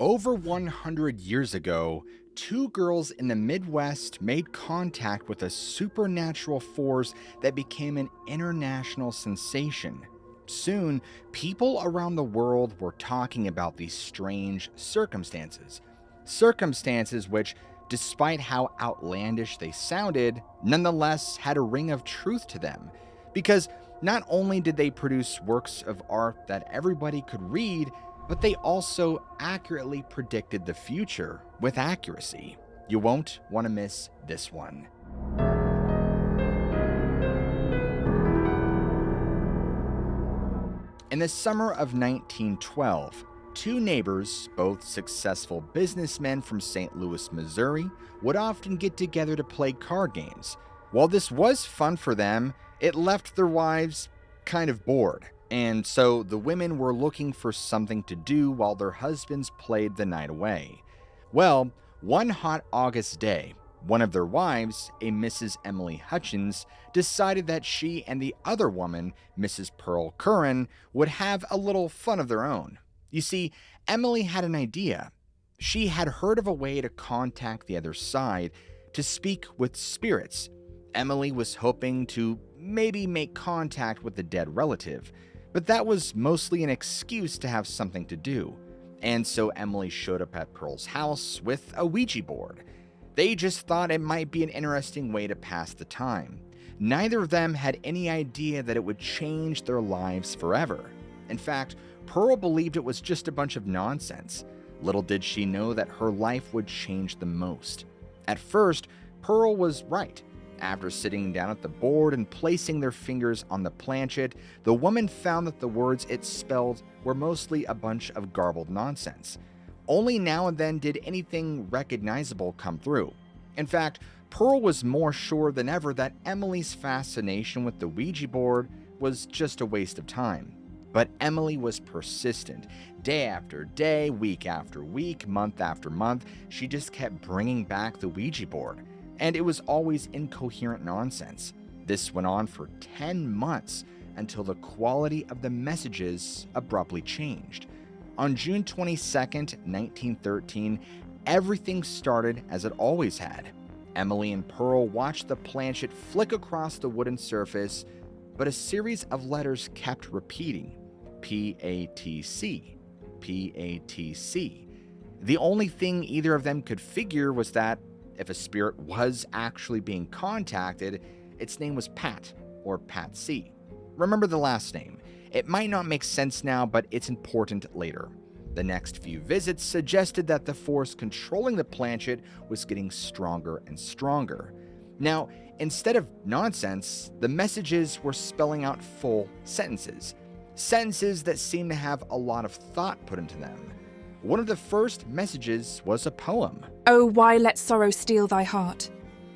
Over 100 years ago, two girls in the Midwest made contact with a supernatural force that became an international sensation. Soon, people around the world were talking about these strange circumstances. Circumstances which, despite how outlandish they sounded, nonetheless had a ring of truth to them. Because not only did they produce works of art that everybody could read, but they also accurately predicted the future with accuracy. You won't want to miss this one. In the summer of 1912, two neighbors, both successful businessmen from St. Louis, Missouri, would often get together to play card games. While this was fun for them, it left their wives kind of bored. And so the women were looking for something to do while their husbands played the night away. Well, one hot August day, one of their wives, a Mrs. Emily Hutchins, decided that she and the other woman, Mrs. Pearl Curran, would have a little fun of their own. You see, Emily had an idea. She had heard of a way to contact the other side, to speak with spirits. Emily was hoping to maybe make contact with a dead relative, but that was mostly an excuse to have something to do. And so Emily showed up at Pearl's house with a Ouija board. They just thought it might be an interesting way to pass the time. Neither of them had any idea that it would change their lives forever. In fact, Pearl believed it was just a bunch of nonsense. Little did she know that her life would change the most. At first, Pearl was right. After sitting down at the board and placing their fingers on the planchet, the woman found that the words it spelled were mostly a bunch of garbled nonsense. Only now and then did anything recognizable come through. In fact, Pearl was more sure than ever that Emily's fascination with the Ouija board was just a waste of time. But Emily was persistent. Day after day, week after week, month after month, she just kept bringing back the Ouija board. And it was always incoherent nonsense. This went on for 10 months until the quality of the messages abruptly changed. On June 22nd, 1913, everything started as it always had. Emily and Pearl watched the planchet flick across the wooden surface, but a series of letters kept repeating. P-A-T-C. P-A-T-C. The only thing either of them could figure was that if a spirit was actually being contacted, its name was Pat, or Patsy. Remember the last name. It might not make sense now, but it's important later. The next few visits suggested that the force controlling the planchet was getting stronger and stronger. Now, instead of nonsense, the messages were spelling out full sentences. Sentences that seemed to have a lot of thought put into them. One of the first messages was a poem. Oh, why let sorrow steal thy heart?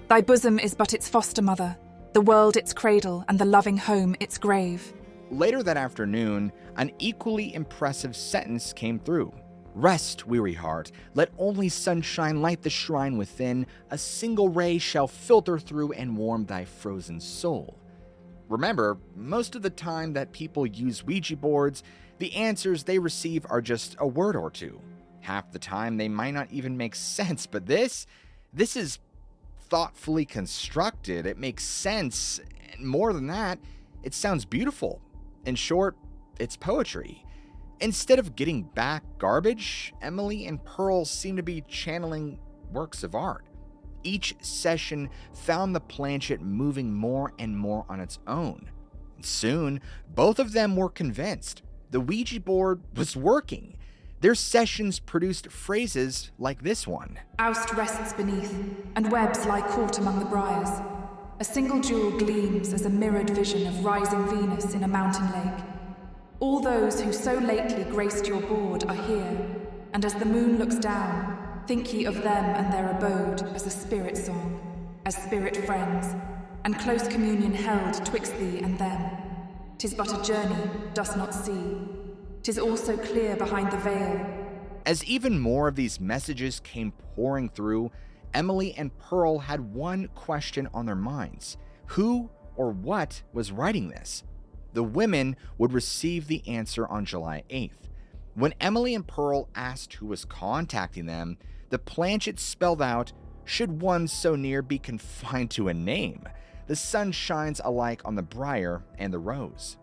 Thy bosom is but its foster mother, the world its cradle, and the loving home its grave. Later that afternoon, an equally impressive sentence came through. Rest, weary heart, let only sunshine light the shrine within, a single ray shall filter through and warm thy frozen soul. Remember, most of the time that people use Ouija boards, the answers they receive are just a word or two. Half the time they might not even make sense, but this is thoughtfully constructed. It makes sense, and more than that, it sounds beautiful. In short, it's poetry. Instead of getting back garbage, Emily and Pearl seem to be channeling works of art. Each session found the planchet moving more and more on its own. Soon, both of them were convinced. The Ouija board was working. Their sessions produced phrases like this one. Oust rests beneath, and webs lie caught among the briars. A single jewel gleams as a mirrored vision of rising Venus in a mountain lake. All those who so lately graced your board are here, and as the moon looks down, think ye of them and their abode as a spirit song, as spirit friends, and close communion held twixt thee and them. 'Tis but a journey, dost not see. 'Tis all so clear behind the veil. As even more of these messages came pouring through, Emily and Pearl had one question on their minds. Who or what was writing this? The women would receive the answer on July 8th. When Emily and Pearl asked who was contacting them, the planchet spelled out, "Should one so near be confined to a name? The sun shines alike on the briar and the rose."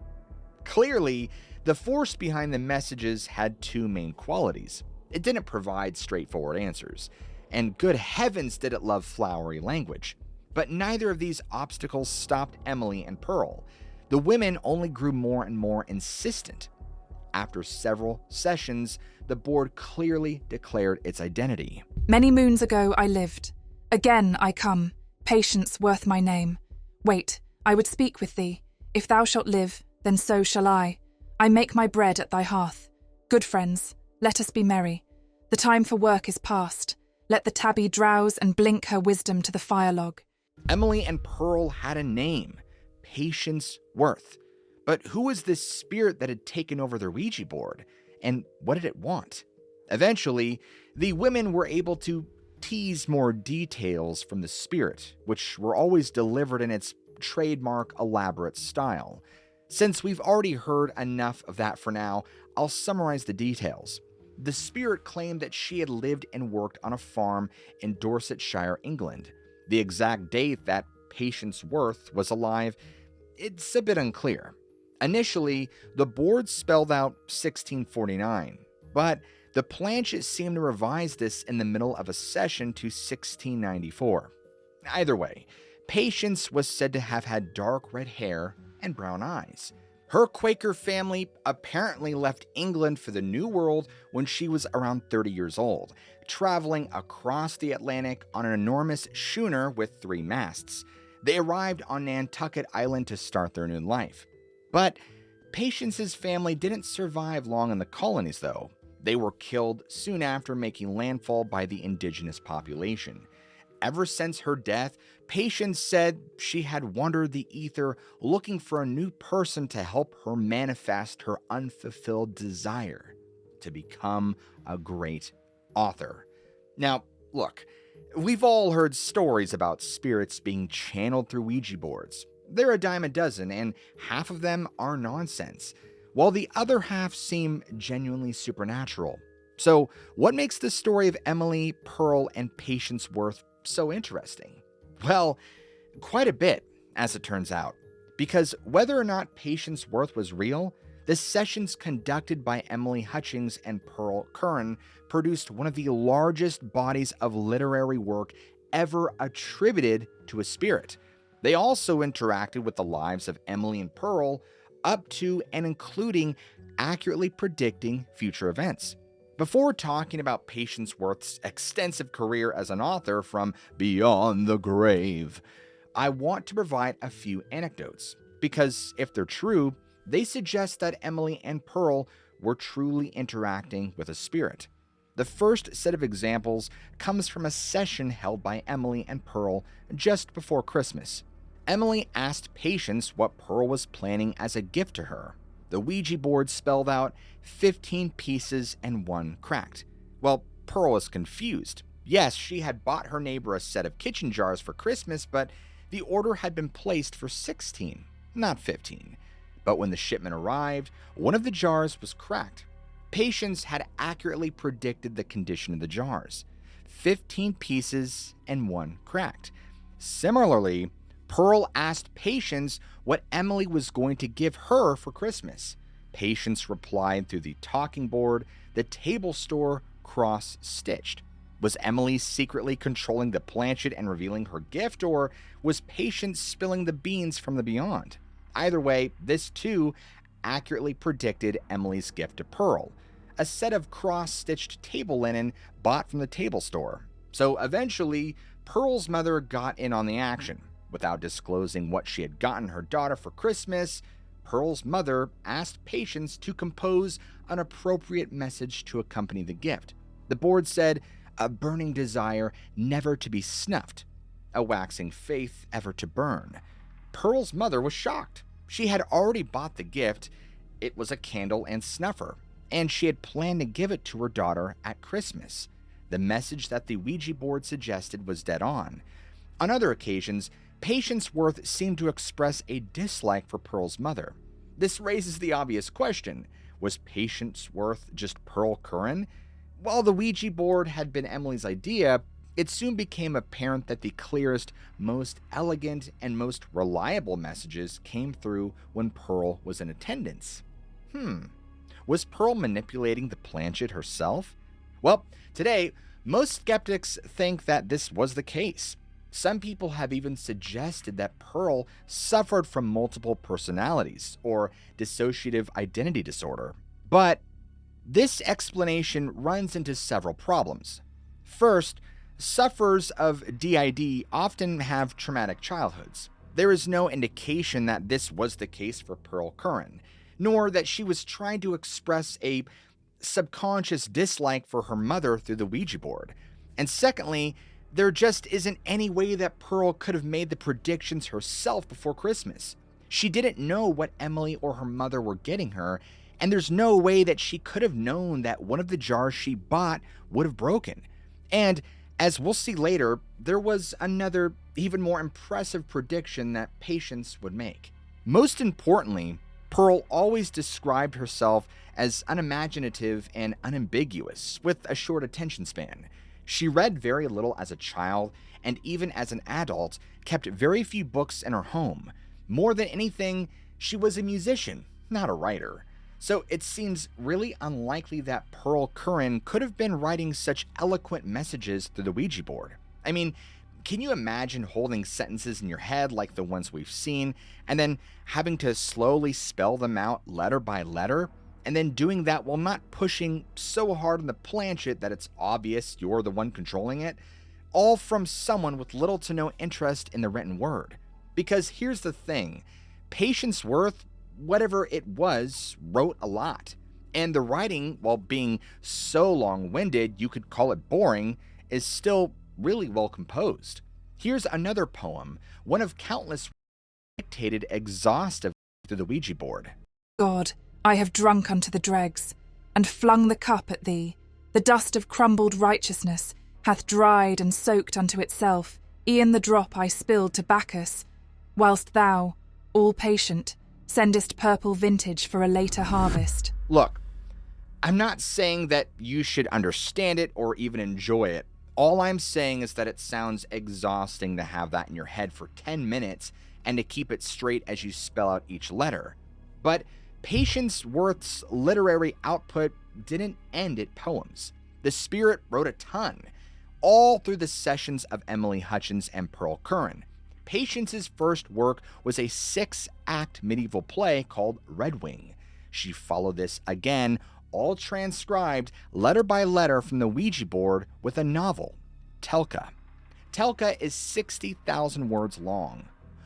Clearly, the force behind the messages had two main qualities. It didn't provide straightforward answers, and good heavens did it love flowery language. But neither of these obstacles stopped Emily and Pearl. The women only grew more and more insistent. After several sessions, the board clearly declared its identity. Many moons ago I lived. Again I come, patience worth my name. Wait, I would speak with thee. If thou shalt live, then so shall I. I make my bread at thy hearth. Good friends, let us be merry. The time for work is past. Let the tabby drowse and blink her wisdom to the fire log. Emily and Pearl had a name, Patience Worth. But who was this spirit that had taken over their Ouija board? And what did it want? Eventually, the women were able to tease more details from the spirit, which were always delivered in its trademark elaborate style. Since we've already heard enough of that for now, I'll summarize the details. The spirit claimed that she had lived and worked on a farm in Dorsetshire, England. The exact date that Patience Worth was alive, it's a bit unclear. Initially, the board spelled out 1649, but the planchet seemed to revise this in the middle of a session to 1694. Either way, Patience was said to have had dark red hair and brown eyes. Her Quaker family apparently left England for the New World when she was around 30 years old, traveling across the Atlantic on an enormous schooner with 3 masts. They arrived on Nantucket Island to start their new life. But Patience's family didn't survive long in the colonies, though. They were killed soon after making landfall by the indigenous population. Ever since her death, Patience said she had wandered the ether looking for a new person to help her manifest her unfulfilled desire to become a great author. Now, look, we've all heard stories about spirits being channeled through Ouija boards. They're a dime a dozen, and half of them are nonsense, while the other half seem genuinely supernatural. So, what makes the story of Emily, Pearl, and Patience Worth so interesting? Well, quite a bit, as it turns out. Because whether or not Patience Worth was real, the sessions conducted by Emily Hutchings and Pearl Curran produced one of the largest bodies of literary work ever attributed to a spirit. They also interacted with the lives of Emily and Pearl, up to and including accurately predicting future events. Before talking about Patience Worth's extensive career as an author from beyond the grave, I want to provide a few anecdotes, because if they're true, they suggest that Emily and Pearl were truly interacting with a spirit. The first set of examples comes from a session held by Emily and Pearl just before Christmas. Emily asked Patience what Pearl was planning as a gift to her. The Ouija board spelled out 15 pieces and 1 cracked. Well, Pearl was confused. Yes, she had bought her neighbor a set of kitchen jars for Christmas, but the order had been placed for 16, not 15. But when the shipment arrived, one of the jars was cracked. Patience had accurately predicted the condition of the jars. 15 pieces and 1 cracked. Similarly, Pearl asked Patience what Emily was going to give her for Christmas. Patience replied through the talking board, the table store cross-stitched. Was Emily secretly controlling the planchet and revealing her gift, or was Patience spilling the beans from the beyond? Either way, this too accurately predicted Emily's gift to Pearl, a set of cross-stitched table linen bought from the table store. So eventually, Pearl's mother got in on the action. Without disclosing what she had gotten her daughter for Christmas, Pearl's mother asked Patience to compose an appropriate message to accompany the gift. The board said, "A burning desire never to be snuffed, a waxing faith ever to burn." Pearl's mother was shocked. She had already bought the gift. It was a candle and snuffer, and she had planned to give it to her daughter at Christmas. The message that the Ouija board suggested was dead on. On other occasions, Patience Worth seemed to express a dislike for Pearl's mother. This raises the obvious question: Was Patience Worth just Pearl Curran? While the Ouija board had been Emily's idea, it soon became apparent that the clearest, most elegant, and most reliable messages came through when Pearl was in attendance. Was Pearl manipulating the planchette herself? Well, today, most skeptics think that this was the case. Some people have even suggested that Pearl suffered from multiple personalities or dissociative identity disorder. But this explanation runs into several problems. First, sufferers of DID often have traumatic childhoods. There is no indication that this was the case for Pearl Curran, nor that she was trying to express a subconscious dislike for her mother through the Ouija board. And secondly, there just isn't any way that Pearl could have made the predictions herself before Christmas. She didn't know what Emily or her mother were getting her, and there's no way that she could have known that one of the jars she bought would have broken. And as we'll see later, there was another, even more impressive prediction that Patience would make. Most importantly, Pearl always described herself as unimaginative and unambiguous, with a short attention span. She read very little as a child, and even as an adult, kept very few books in her home. More than anything, she was a musician, not a writer. So it seems really unlikely that Pearl Curran could have been writing such eloquent messages through the Ouija board. I mean, can you imagine holding sentences in your head like the ones we've seen, and then having to slowly spell them out letter by letter? And then doing that while not pushing so hard on the planchette that it's obvious you're the one controlling it, all from someone with little to no interest in the written word. Because here's the thing, Patience Worth, whatever it was, wrote a lot. And the writing, while being so long-winded you could call it boring, is still really well composed. Here's another poem, one of countless dictated exhaustively through the Ouija board. God, I have drunk unto the dregs, and flung the cup at thee. The dust of crumbled righteousness hath dried and soaked unto itself, e'en the drop I spilled to Bacchus, whilst thou, all patient, sendest purple vintage for a later harvest. Look, I'm not saying that you should understand it or even enjoy it. All I'm saying is that it sounds exhausting to have that in your head for 10 minutes and to keep it straight as you spell out each letter. But Patience Worth's literary output didn't end at poems. The Spirit wrote a ton, all through the sessions of Emily Hutchins and Pearl Curran. Patience's first work was a 6-act medieval play called Red Wing. She followed this again, all transcribed letter by letter from the Ouija board, with a novel, Telka. Telka is 60,000 words long.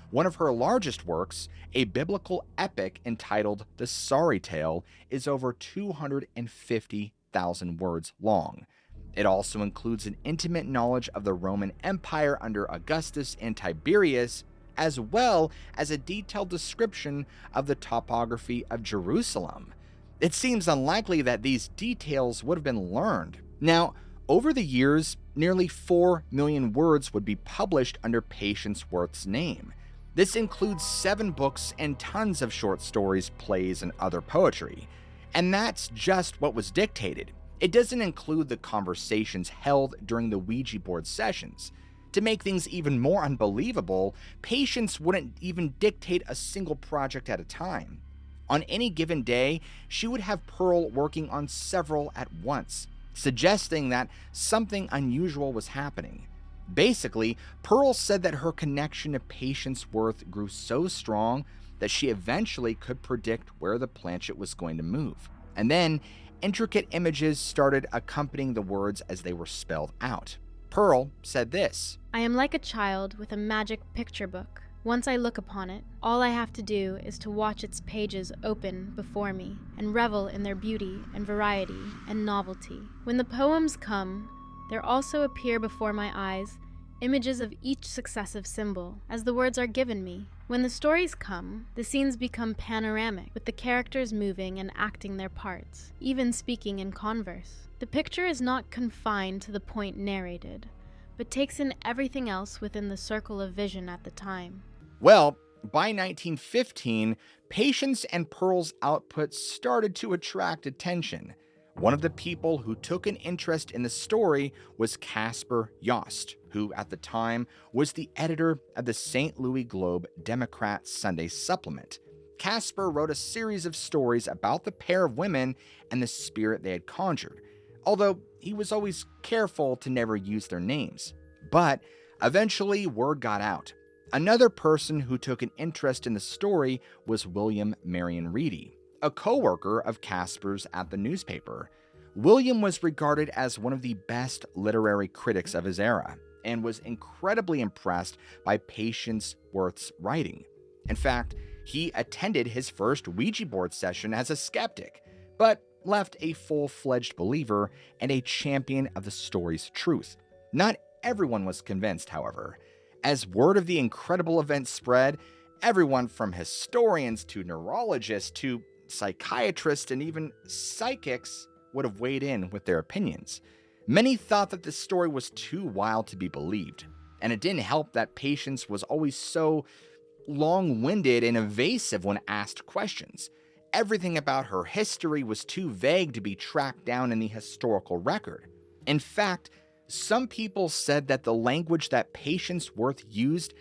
One of her largest works, a biblical epic entitled The Sorry Tale, is over 250,000 words long. It also includes an intimate knowledge of the Roman Empire under Augustus and Tiberius, as well as a detailed description of the topography of Jerusalem. It seems unlikely that these details would have been learned. Now, over the years, nearly 4 million words would be published under Patience Worth's name. This includes 7 books and tons of short stories, plays, and other poetry. And that's just what was dictated. It doesn't include the conversations held during the Ouija board sessions. To make things even more unbelievable, Patience wouldn't even dictate a single project at a time. On any given day, she would have Pearl working on several at once, suggesting that something unusual was happening. Basically, Pearl said that her connection to Patience Worth grew so strong that she eventually could predict where the planchette was going to move. And then, intricate images started accompanying the words as they were spelled out. Pearl said this: I am like a child with a magic picture book. Once I look upon it, all I have to do is to watch its pages open before me and revel in their beauty and variety and novelty. When the poems come, there also appear before my eyes images of each successive symbol as the words are given me. When the stories come, the scenes become panoramic, with the characters moving and acting their parts, even speaking in converse. The picture is not confined to the point narrated, but takes in everything else within the circle of vision at the time. Well, By 1915, Patience and Pearl's output started to attract attention. One of the people who took an interest in the story was Caspar Yost, who at the time was the editor of the St. Louis Globe Democrat Sunday Supplement. Caspar wrote a series of stories about the pair of women and the spirit they had conjured, although he was always careful to never use their names. But eventually word got out. Another person who took an interest in the story was William Marion Reedy, a co-worker of Caspar's at the newspaper. William was regarded as one of the best literary critics of his era, and was incredibly impressed by Patience Worth's writing. In fact, he attended his first Ouija board session as a skeptic, but left a full-fledged believer and a champion of the story's truth. Not everyone was convinced, however. As word of the incredible event spread, everyone from historians to neurologists to psychiatrists and even psychics would have weighed in with their opinions. Many thought that the story was too wild to be believed, and it didn't help that Patience was always so long-winded and evasive when asked questions. Everything about her history was too vague to be tracked down in the historical record. In fact, some people said that the language that Patience Worth used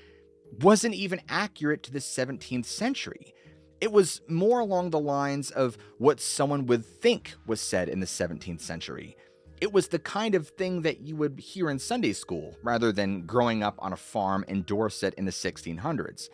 wasn't even accurate to the 17th century. It was more along the lines of what someone would think was said in the 17th century. It was the kind of thing that you would hear in Sunday school, rather than growing up on a farm in Dorset in the 1600s.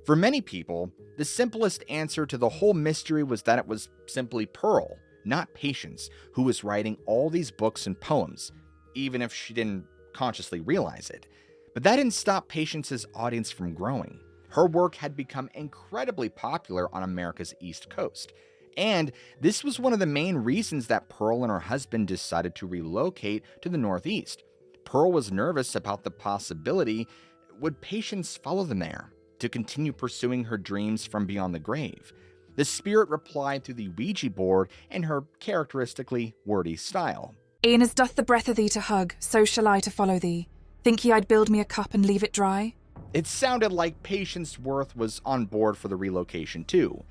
For many people, the simplest answer to the whole mystery was that it was simply Pearl, not Patience, who was writing all these books and poems, even if she didn't consciously realize it. But that didn't stop Patience's audience from growing. Her work had become incredibly popular on America's East Coast, and this was one of the main reasons that Pearl and her husband decided to relocate to the Northeast. Pearl was nervous about the possibility, would Patience follow them there to continue pursuing her dreams from beyond the grave? The spirit replied through the Ouija board in her characteristically wordy style. E'en as doth the breath of thee to hug, so shall I to follow thee. Think ye I'd build me a cup and leave it dry? It sounded like Patience Worth was on board for the relocation too.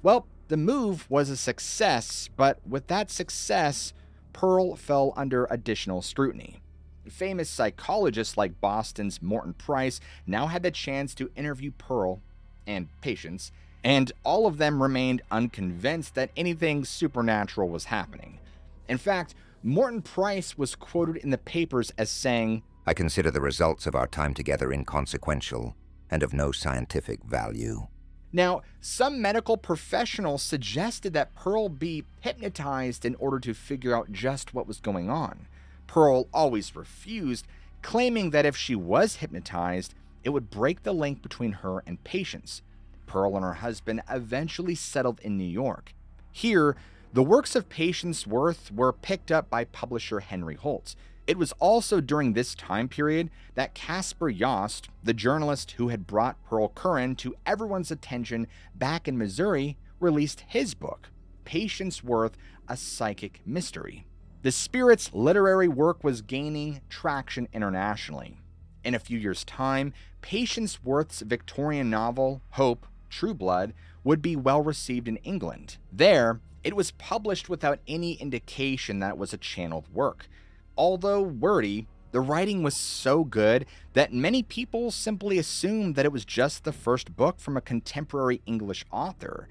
Well, the move was a success, but with that success, Pearl fell under additional scrutiny. Famous psychologists like Boston's Morton Price now had the chance to interview Pearl and Patience, and all of them remained unconvinced that anything supernatural was happening. In fact, Morton Price was quoted in the papers as saying, "I consider the results of our time together inconsequential and of no scientific value." Now, some medical professionals suggested that Pearl be hypnotized in order to figure out just what was going on. Pearl always refused, claiming that if she was hypnotized, it would break the link between her and Patience. Pearl and her husband eventually settled in New York. Here, the works of Patience Worth were picked up by publisher Henry Holtz. It was also during this time period that Caspar Yost, the journalist who had brought Pearl Curran to everyone's attention back in Missouri, released his book, Patience Worth, A Psychic Mystery. The spirit's literary work was gaining traction internationally. In a few years' time, Patience Worth's Victorian novel, Hope, True Blood, would be well received in England. There, it was published without any indication that it was a channeled work. Although wordy, the writing was so good that many people simply assumed that it was just the first book from a contemporary English author,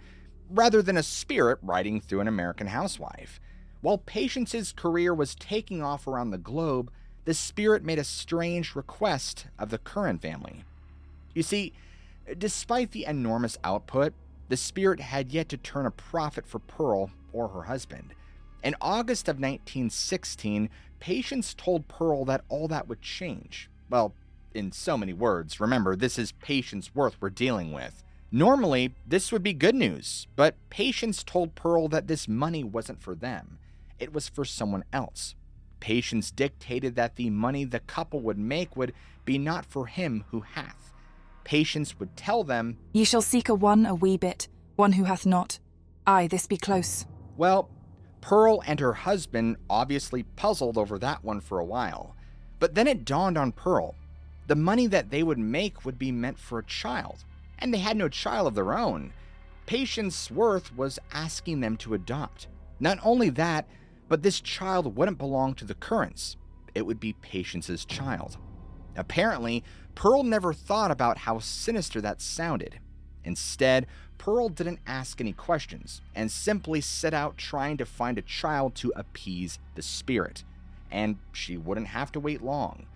rather than a spirit writing through an American housewife. While Patience's career was taking off around the globe, the spirit made a strange request of the Curran family. You see, despite the enormous output, the spirit had yet to turn a profit for Pearl or her husband. In August of 1916, Patience told Pearl that all that would change. Well, in so many words. Remember, this is Patience Worth we're dealing with. Normally, this would be good news, but Patience told Pearl that this money wasn't for them. It was for someone else. Patience dictated that the money the couple would make would be not for him who hath. Patience would tell them, Ye shall seek a wee bit, one who hath not. Aye, this be close. Well, Pearl and her husband obviously puzzled over that one for a while. But then it dawned on Pearl. The money that they would make would be meant for a child. and they had no child of their own. Patience Worth was asking them to adopt. Not only that, but this child wouldn't belong to the Currens. It would be Patience's child. Apparently, Pearl never thought about how sinister that sounded. Instead, Pearl didn't ask any questions and simply set out trying to find a child to appease the spirit. And she wouldn't have to wait long.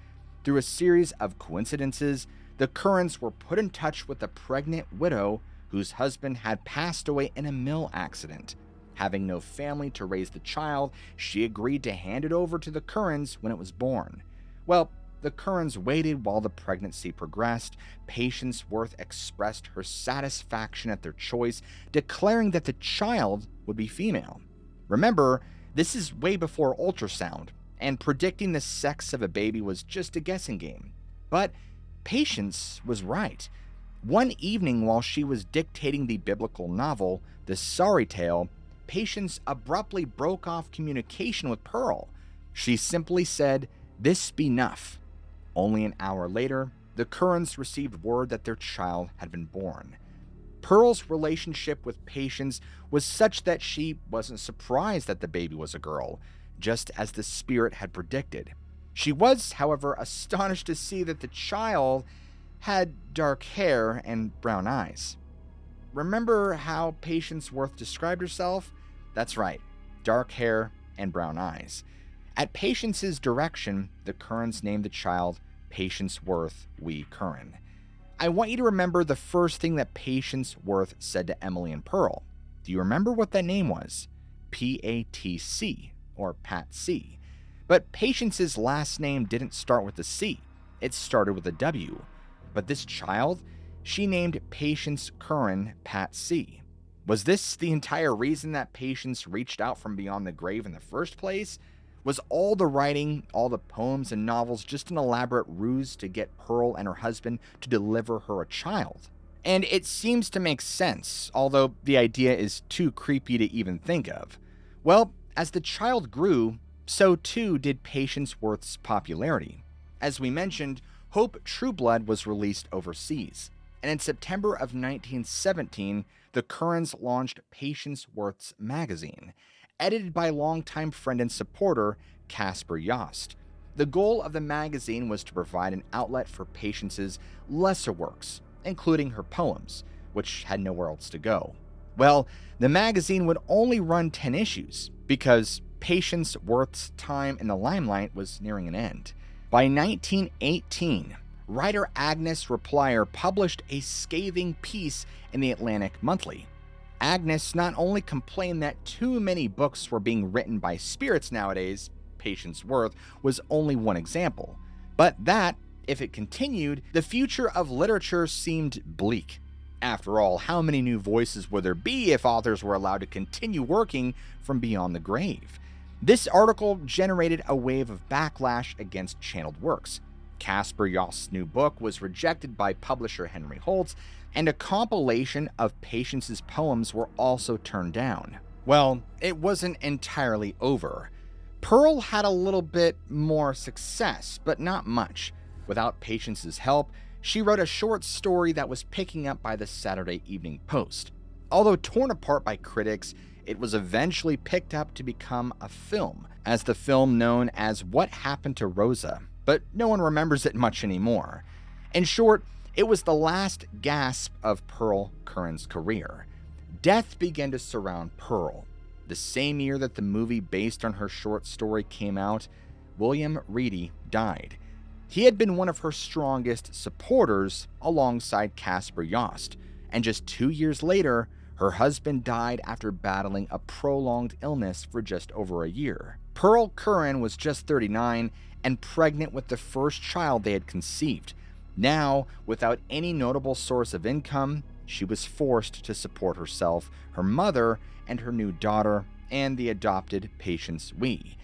Through a series of coincidences, the Currens were put in touch with a pregnant widow whose husband had passed away in a mill accident. Having no family to raise the child, she agreed to hand it over to the Currens when it was born. Well, the Currens waited while the pregnancy progressed. Patience Worth expressed her satisfaction at their choice, declaring that the child would be female. Remember, this is way before ultrasound, and predicting the sex of a baby was just a guessing game. But Patience was right. One evening while she was dictating the biblical novel, The Sorry Tale, Patience abruptly broke off communication with Pearl. She simply said, "This be enough." Only an hour later, the Currens received word that their child had been born. Pearl's relationship with Patience was such that she wasn't surprised that the baby was a girl, just as the spirit had predicted. She was, however, astonished to see that the child had dark hair and brown eyes. Remember how Patience Worth described herself? That's right, dark hair and brown eyes. At Patience's direction, the Currens named the child Patience Worth Wee Curren. I want you to remember the first thing that Patience Worth said to Emily and Pearl. Do you remember what that name was? P-A-T-C, or Pat C. But Patience's last name didn't start with a C. It started with a W. But this child, she named Patience Curren Pat C. Was this the entire reason that Patience reached out from beyond the grave in the first place? Was all the writing, all the poems and novels just an elaborate ruse to get Pearl and her husband to deliver her a child? And it seems to make sense, although the idea is too creepy to even think of. Well, as the child grew, so too did Patience Worth's popularity. As we mentioned, Hope Trueblood was released overseas, and in September of 1917, the Currens launched Patience Worth's magazine, edited by longtime friend and supporter Casper Yost. The goal of the magazine was to provide an outlet for Patience's lesser works, including her poems, which had nowhere else to go. Well, the magazine would only run 10 issues, because Patience Worth's time in the limelight was nearing an end. By 1918, writer Agnes Replier published a scathing piece in the Atlantic Monthly. Agnes not only complained that too many books were being written by spirits nowadays, Patience Worth was only one example, but that, if it continued, the future of literature seemed bleak. After all, how many new voices would there be if authors were allowed to continue working from beyond the grave? This article generated a wave of backlash against channeled works. Casper Yost's new book was rejected by publisher Henry Holtz, and a compilation of Patience's poems were also turned down. Well, it wasn't entirely over. Pearl had a little bit more success, but not much. Without Patience's help, she wrote a short story that was picking up by the Saturday Evening Post. Although torn apart by critics, it was eventually picked up to become a film, as the film known as What Happened to Rosa, but no one remembers it much anymore. In short, it was the last gasp of Pearl Curren's career. Death began to surround Pearl. The same year that the movie based on her short story came out, William Reedy died. He had been one of her strongest supporters alongside Casper Yost, and just 2 years later, her husband died after battling a prolonged illness for just over a year. Pearl Curren was just 39 and pregnant with the first child they had conceived. Now, without any notable source of income, she was forced to support herself, her mother, and her new daughter, and the adopted Patience Wee.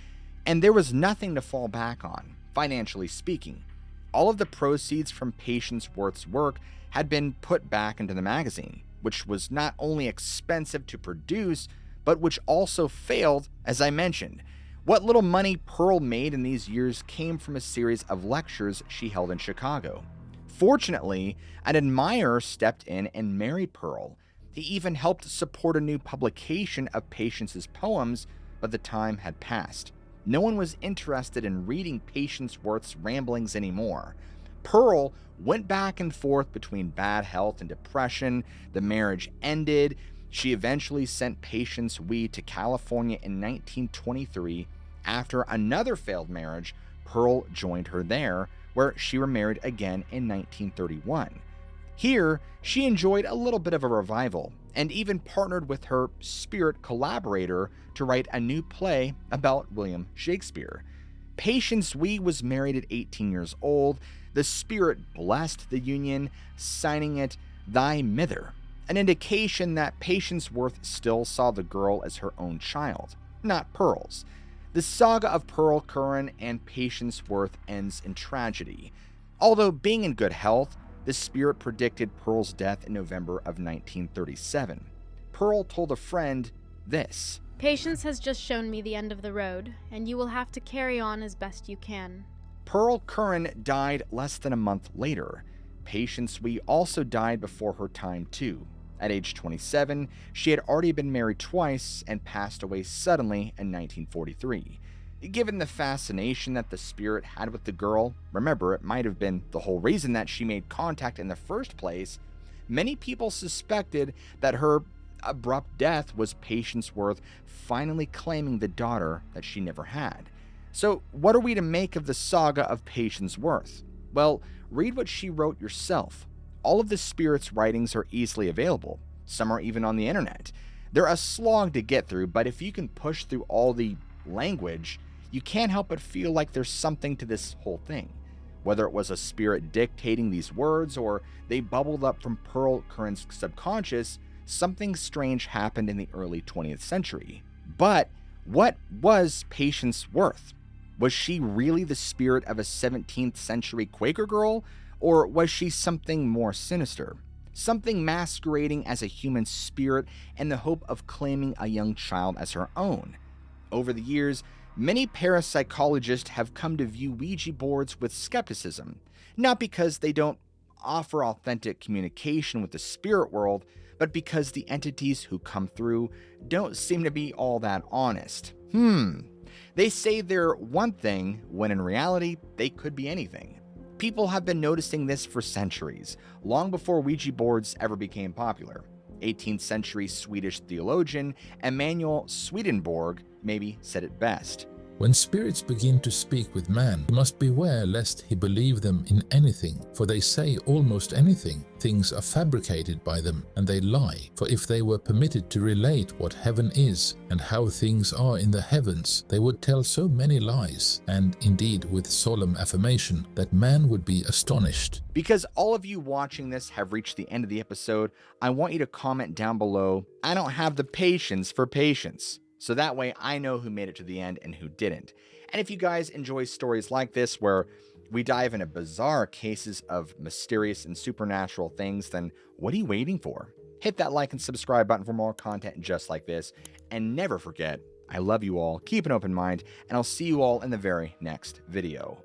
And there was nothing to fall back on, financially speaking. All of the proceeds from Patience Worth's work had been put back into the magazine, which was not only expensive to produce, but which also failed, as I mentioned. What little money Pearl made in these years came from a series of lectures she held in Chicago. Fortunately, an admirer stepped in and married Pearl. He even helped support a new publication of Patience's poems, but the time had passed. No one was interested in reading Patience Worth's ramblings anymore. Pearl went back and forth between bad health and depression. The marriage ended. She eventually sent Patience Weed to California in 1923. After another failed marriage, Pearl joined her there, where she remarried again in 1931. Here, she enjoyed a little bit of a revival and even partnered with her spirit collaborator to write a new play about William Shakespeare. Patience Weed was married at 18 years old. The spirit blessed the union, signing it "Thy Mither," an indication that Patience Worth still saw the girl as her own child, not Pearl's. The saga of Pearl Curran and Patience Worth ends in tragedy. Although being in good health, the spirit predicted Pearl's death in November of 1937. Pearl told a friend this: "Patience has just shown me the end of the road, and you will have to carry on as best you can." Pearl Curran died less than a month later. Patience Weed also died before her time too. At age 27, she had already been married twice and passed away suddenly in 1943. Given the fascination that the spirit had with the girl, remember, it might have been the whole reason that she made contact in the first place, many people suspected that her abrupt death was Patience Worth finally claiming the daughter that she never had. So what are we to make of the saga of Patience Worth? Well, read what she wrote yourself. All of the spirit's writings are easily available. Some are even on the internet. They're a slog to get through, but if you can push through all the language, you can't help but feel like there's something to this whole thing. Whether it was a spirit dictating these words or they bubbled up from Pearl Curran's subconscious, something strange happened in the early 20th century. But what was Patience Worth? Was she really the spirit of a 17th century Quaker girl? Or was she something more sinister? Something masquerading as a human spirit in the hope of claiming a young child as her own? Over the years, many parapsychologists have come to view Ouija boards with skepticism, not because they don't offer authentic communication with the spirit world, but because the entities who come through don't seem to be all that honest. They say they're one thing, when in reality, they could be anything. People have been noticing this for centuries, long before Ouija boards ever became popular. 18th century Swedish theologian Emanuel Swedenborg maybe said it best. When spirits begin to speak with man, he must beware lest he believe them in anything, for they say almost anything. Things are fabricated by them, and they lie. For if they were permitted to relate what heaven is, and how things are in the heavens, they would tell so many lies, and indeed with solemn affirmation, that man would be astonished. Because all of you watching this have reached the end of the episode, I want you to comment down below, "I don't have the patience for patience." So that way I know who made it to the end and who didn't. And if you guys enjoy stories like this where we dive into bizarre cases of mysterious and supernatural things, then what are you waiting for? Hit that like and subscribe button for more content just like this. And never forget, I love you all, keep an open mind, and I'll see you all in the very next video.